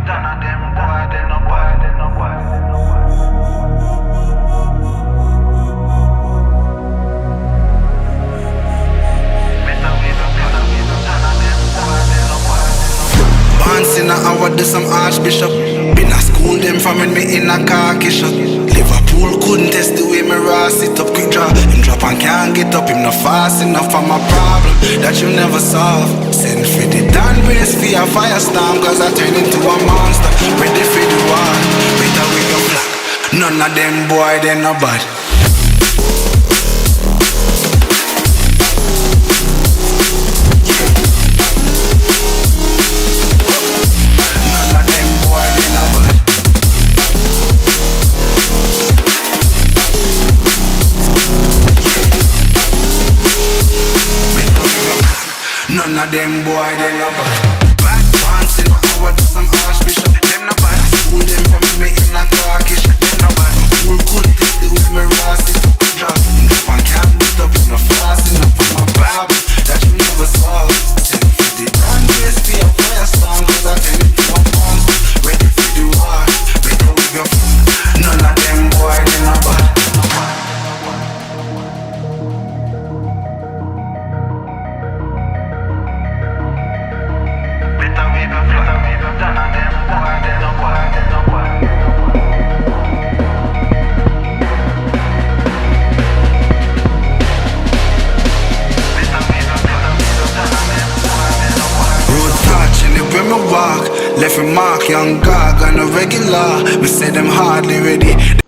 none of them boy, they no boy, they no boy, they no boy. Once in a hour do some archbishop. Been a school them from when me in a khaki shop. Liverpool couldn't test the way me raw sit up. Quick draw, him drop and can't get up. Him not fast enough for my problem that you never solve. Send for the Dan race for a firestorm, cause I turn into a monster. Ready for the war, better with your black. None of them boy, they no bad. None of them boy, they no bad. Back once in a hour do some archbishop. Them no bad. School them from me in a khaki. Them no bad. Fool couldn't take the way me raw sit up. Drop enough and can't beat up. No fast enough for my problem that you never solve. Send for the damn race for your firestorm, cause I turn into a monster. Ready for the war, better with your none of them boy, they no bad. Left a mark, young gog on a regular. Me say them hardly ready.